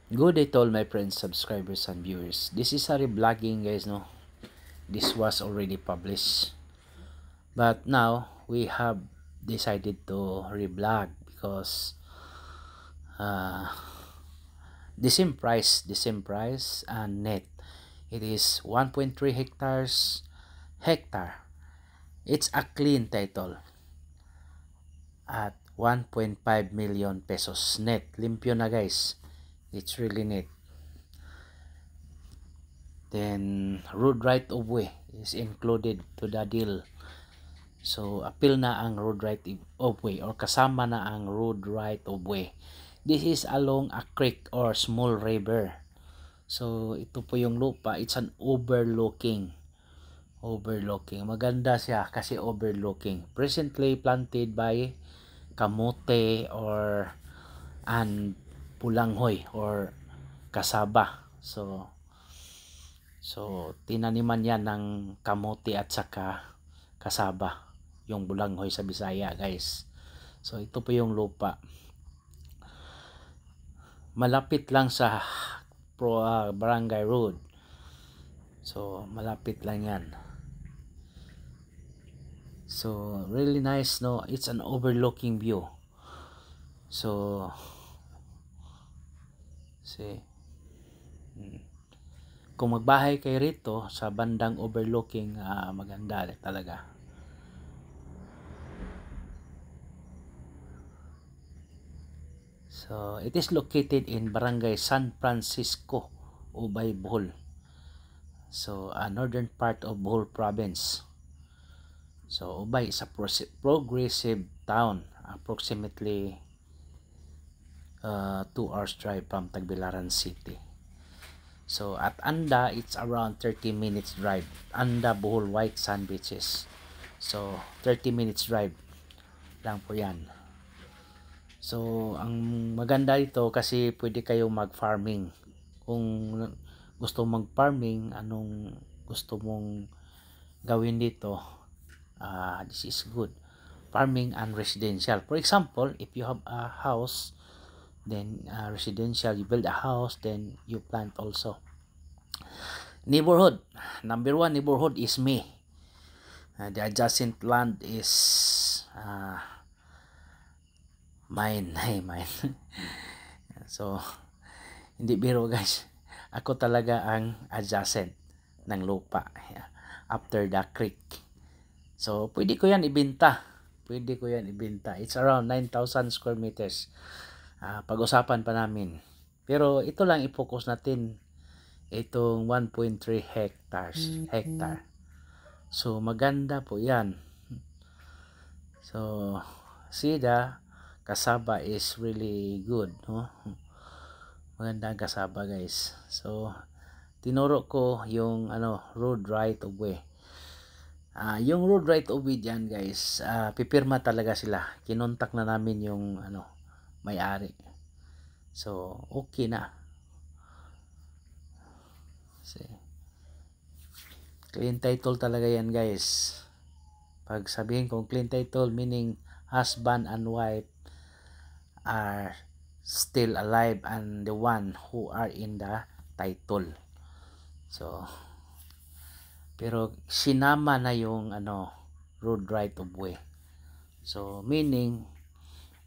Good day to all my friends, subscribers, and viewers. This is a reblogging, guys, no? This was already published. But now, we have decided to reblog because uh, the same price and net. It is 1.3 hectare. It's a clean title at 1.5 million pesos net. Limpyo na, guys. It's really net. Then road right of way is included to the deal. So appeal na ang road right of way or kasama na ang road right of way. This is along a creek or small river. So ito po yung lupa, it's an overlooking. Maganda siya kasi overlooking. Presently planted by kamote or and pulanghoy or kasaba. So, tinaniman yan ng kamote at saka kasaba, yung bulanghoy sa Bisaya, guys. So, ito po yung lupa. Malapit lang sa barangay road. So, malapit lang yan. So, really nice, no? It's an overlooking view. So, see. Kung magbahay kayo rito sa bandang overlooking, maganda talaga. So it is located in Barangay San Francisco, Ubay, Bohol. So northern part of Bohol province. So Ubay is a progressive town, approximately 2 hours drive from Tagbilaran City. So at Anda, it's around 30 minutes drive. Anda, Bohol, White Sand Beaches. So 30 minutes drive lang po yan. So ang maganda dito kasi pwede kayo mag-farming. Kung gusto mag-farming, anong gusto mong gawin dito, this is good. Farming and residential. For example, if you have a house, then residential, you build a house, then you plant also. Neighborhood. Number 1 neighborhood is me. The adjacent land is mine. So, hindi biro, guys. Ako talaga ang adjacent ng lupa after the creek. So, pwede ko yan ibenta. It's around 9,000 square meters. Pag-usapan pa namin. Pero ito lang i-focus natin. Itong 1.3 hectare. So, maganda po yan. So, see the kasaba is really good, no? Maganda ang kasaba, guys. So, tinuro ko yung road right of way. Yung road right of way diyan, guys, pipirma talaga sila. Kinontak na namin yung may-ari. So, okay na. See. Clean title talaga yan, guys. Pag sabihin kong clean title, meaning husband and wife are still alive and the one who are in the title. So, pero sinama na yung road right of way. So, meaning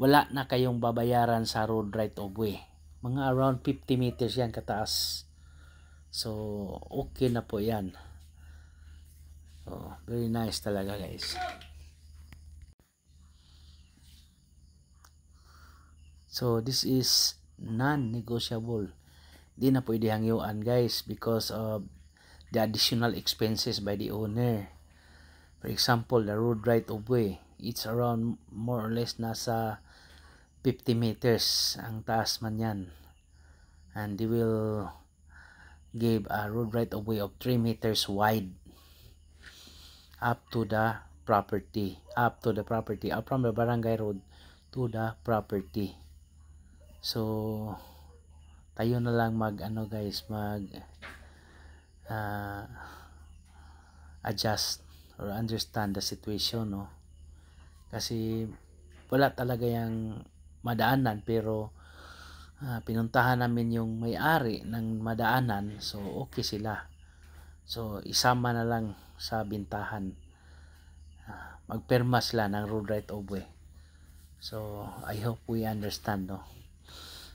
wala na kayong babayaran sa road right of way. Mga around 50 meters yan kataas. So, okay na po yan. So, very nice talaga, guys. So, this is non-negotiable. Di na pwede hangyuan, guys, because of the additional expenses by the owner. For example, the road right of way, it's around more or less nasa 50 meters ang taas man yan. And they will give a road right of way of 3 meters wide up to the property, up from the barangay road to the property. So, tayo na lang mag adjust or understand the situation, no? Kasi wala talaga yung madaanan, pero pinuntahan namin yung may-ari ng madaanan, so okay sila. So isama na lang sa bintahan, magpirma sila ng road right of way. So I hope we understand, no?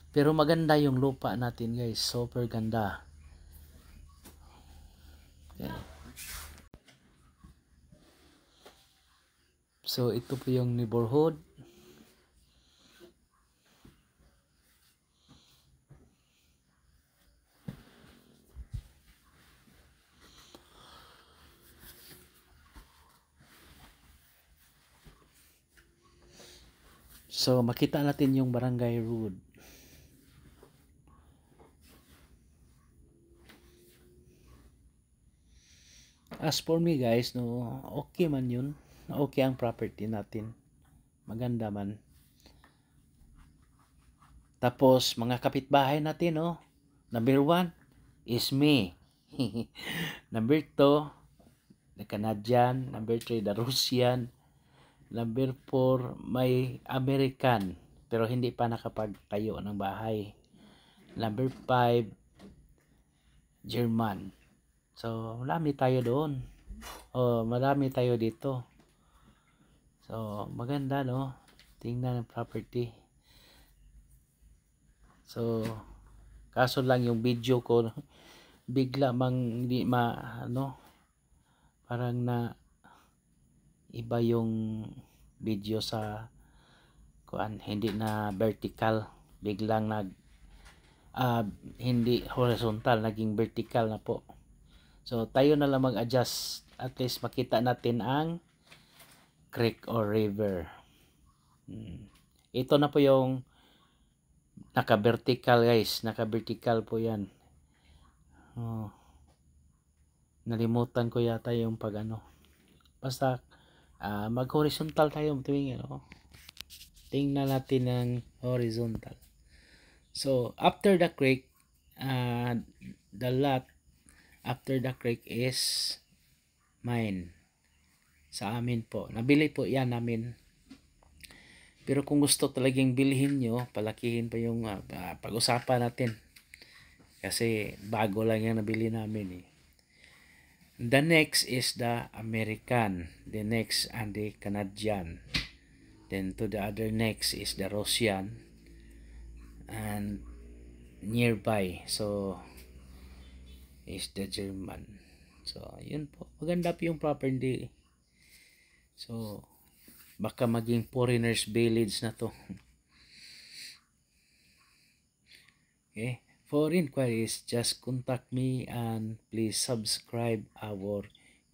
Pero maganda yung lupa natin, guys, super ganda. Okay. So ito po yung neighborhood. So makita natin yung barangay road. As for me, guys, no, okay man yun. Okay ang property natin. Maganda man. Tapos mga kapitbahay natin, no. Number 1 is me. Number 2, the Canadian. Number 3, the Russian. Number 4, may American. Pero hindi pa nakapagtayo ng bahay. Number 5, German. So, marami tayo doon. Marami tayo dito. So, maganda, no? Tingnan ang property. So, kaso lang yung video ko, bigla mang hindi parang na iba yung video sa hindi na vertical, biglang hindi horizontal, naging vertical na po. So tayo na lang mag-adjust, at least makita natin ang creek or river. Ito na po yung naka-vertical, guys, naka-vertical po yan. Nalimutan ko yata yung basta mag-horizontal tayo tuwing tingnan natin ng horizontal. So after the creek, the lot after the creek is mine. Sa amin po. Nabili po yan namin. Pero kung gusto talagang bilhin nyo, palakihin pa yung pag-usapan natin. Kasi bago lang yan nabili namin. The next is the American. The next and the Canadian. Then to the other next is the Russian. And nearby, so is the German. So yun po, maganda po yung property. So baka maging foreigners village na to. Okay, for inquiries, just contact me and please subscribe our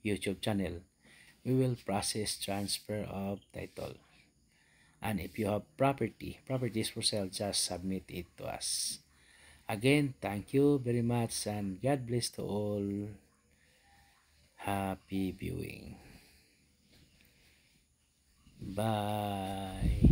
YouTube channel. We will process transfer of title. And if you have properties for sale, just submit it to us. Again, thank you very much and God bless to all. Happy viewing. Bye.